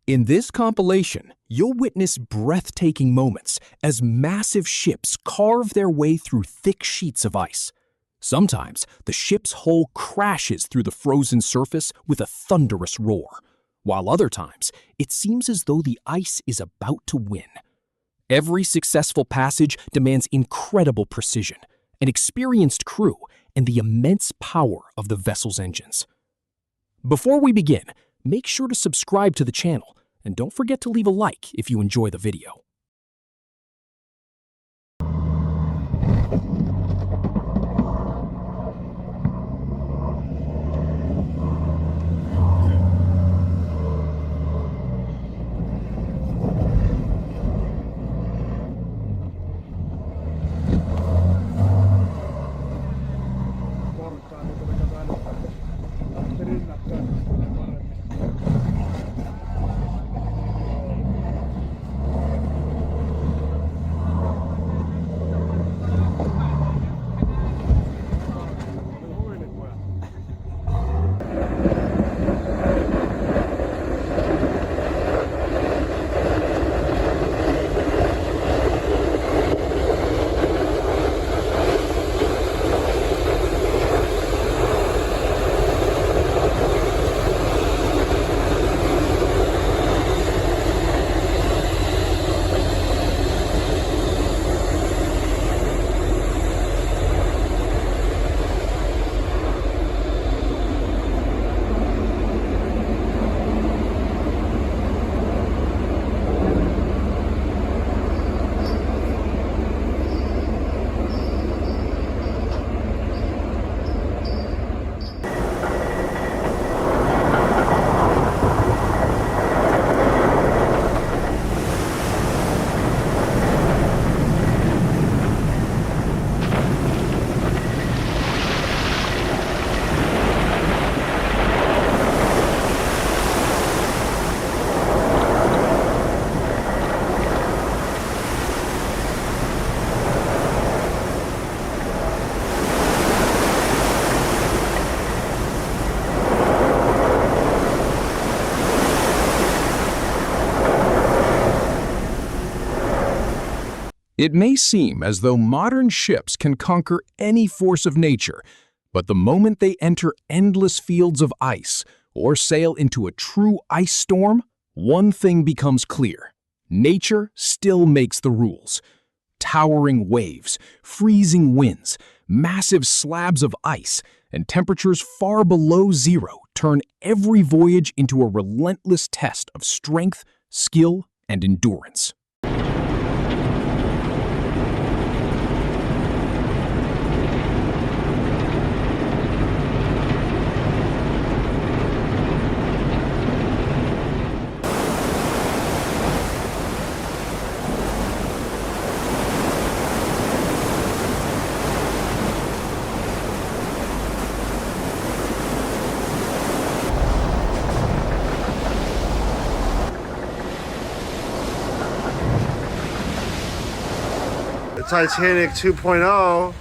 In this compilation, you'll witness breathtaking moments as massive ships carve their way through thick sheets of ice. Sometimes, the ship's hull crashes through the frozen surface with a thunderous roar, while other times, it seems as though the ice is about to win. Every successful passage demands incredible precision, an experienced crew, and the immense power of the vessel's engines. Before we begin, make sure to subscribe to the channel, and don't forget to leave a like if you enjoy the video. It may seem as though modern ships can conquer any force of nature, but the moment they enter endless fields of ice or sail into a true ice storm, one thing becomes clear. Nature still makes the rules. Towering waves, freezing winds, massive slabs of ice, and temperatures far below zero turn every voyage into a relentless test of strength, skill, and endurance. Titanic 2.0.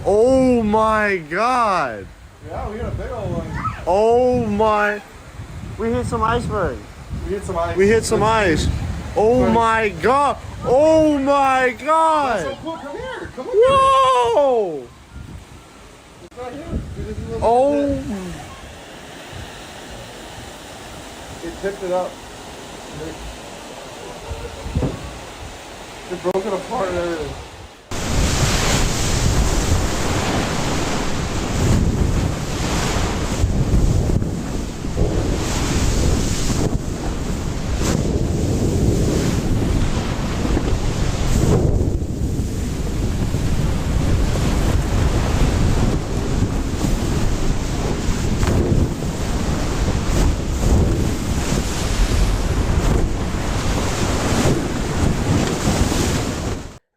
Oh my God. Yeah, we hit a big old one. Oh my. We hit some iceberg. We hit some ice. We hit some ice. Oh my God. Oh my God. That's so cool. Come here. Come on. Whoa. It's right here. This is a little Oh. bit. It tipped it up. It broke it apart and everything.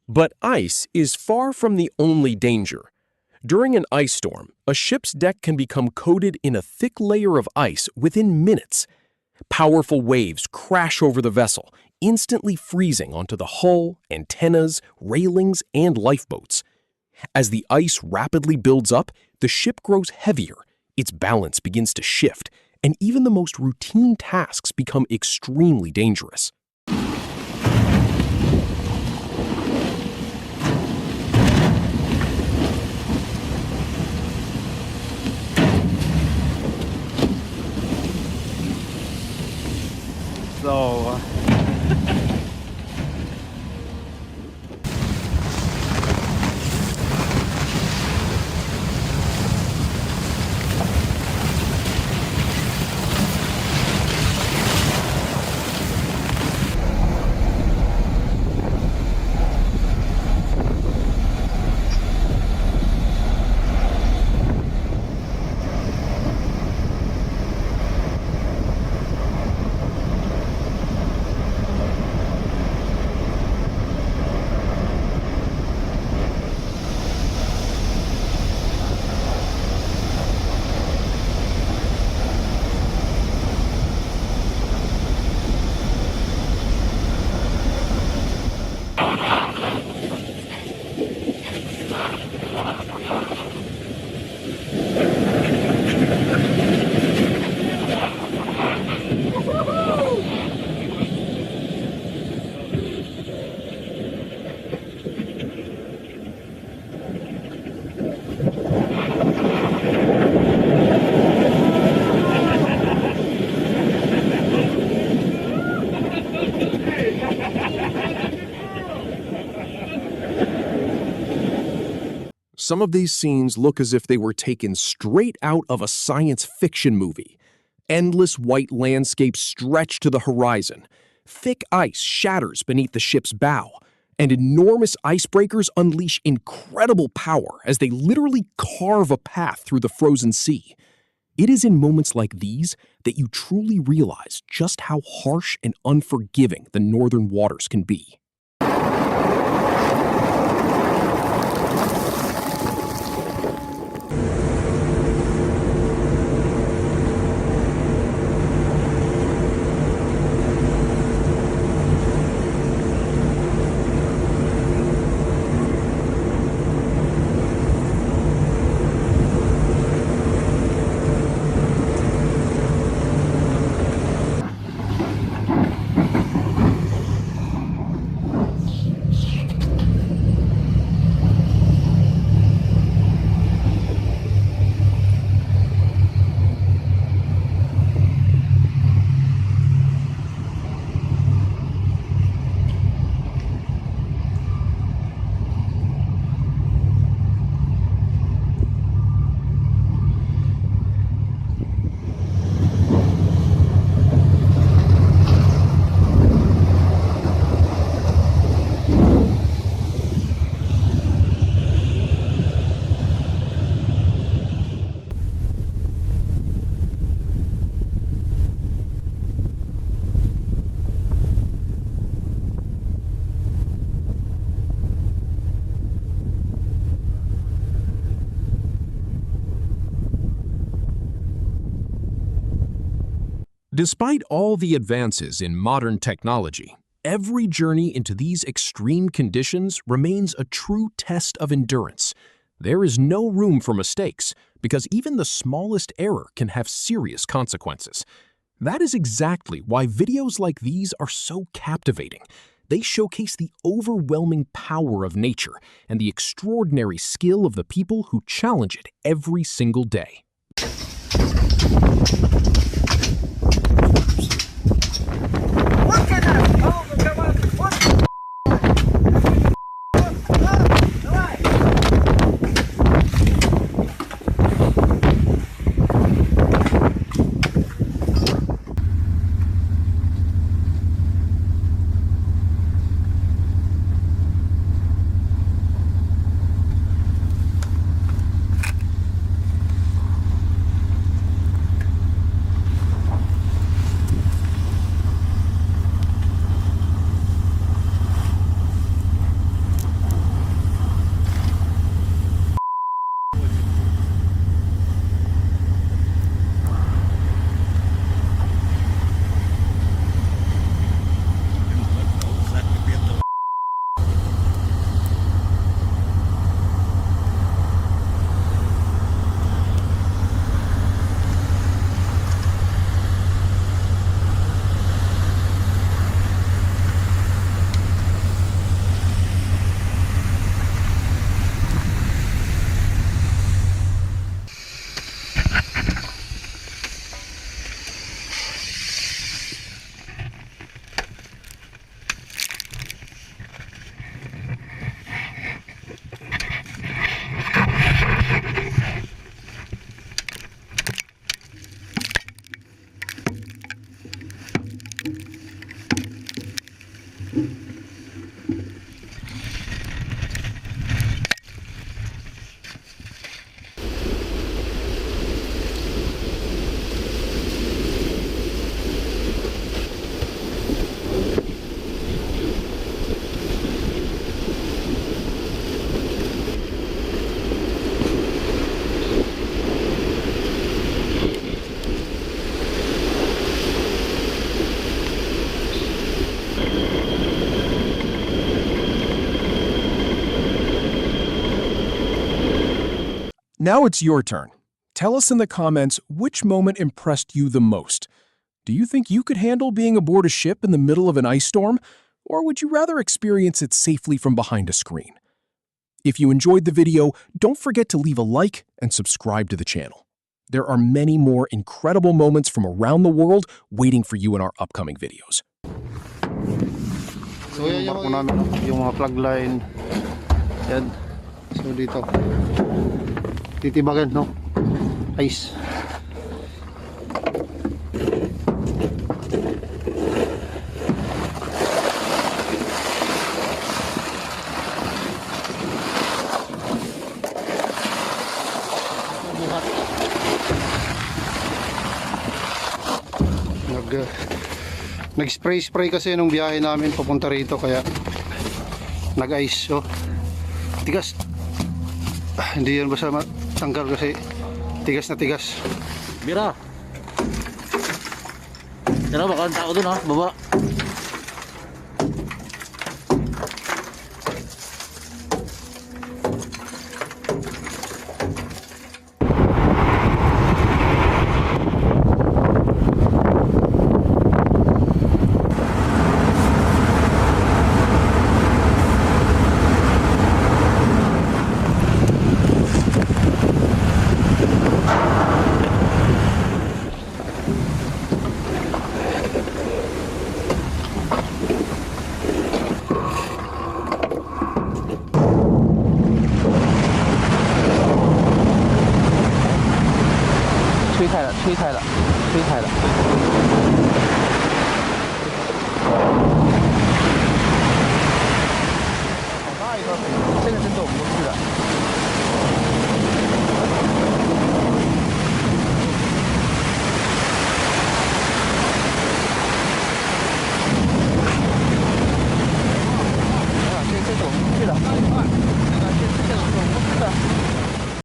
But ice is far from the only danger. During an ice storm, a ship's deck can become coated in a thick layer of ice within minutes. Powerful waves crash over the vessel, instantly freezing onto the hull, antennas, railings, and lifeboats. As the ice rapidly builds up, the ship grows heavier, its balance begins to shift, and even the most routine tasks become extremely dangerous. So Some of these scenes look as if they were taken straight out of a science fiction movie. Endless white landscapes stretch to the horizon. Thick ice shatters beneath the ship's bow, and enormous icebreakers unleash incredible power as they literally carve a path through the frozen sea. It is in moments like these that you truly realize just how harsh and unforgiving the northern waters can be. Despite all the advances in modern technology, every journey into these extreme conditions remains a true test of endurance. There is no room for mistakes because even the smallest error can have serious consequences. That is exactly why videos like these are so captivating. They showcase the overwhelming power of nature and the extraordinary skill of the people who challenge it every single day. Now it's your turn. Tell us in the comments which moment impressed you the most. Do you think you could handle being aboard a ship in the middle of an ice storm, or would you rather experience it safely from behind a screen? If you enjoyed the video, don't forget to leave a like and subscribe to the channel. There are many more incredible moments from around the world waiting for you in our upcoming videos. So yan yung namin, yung mga plug line. Yan. So dito. Titibagan, no? Ice. Nag-spray kasi nung biyahe namin papunta rito kaya nag-ice. So tigas. Hindi yan basta matanggal kasi tigas na tigas. Bira. Yan baka ang tao dun ha, baba.吹开了，吹开了。好大一块肥，这个真走不过去了。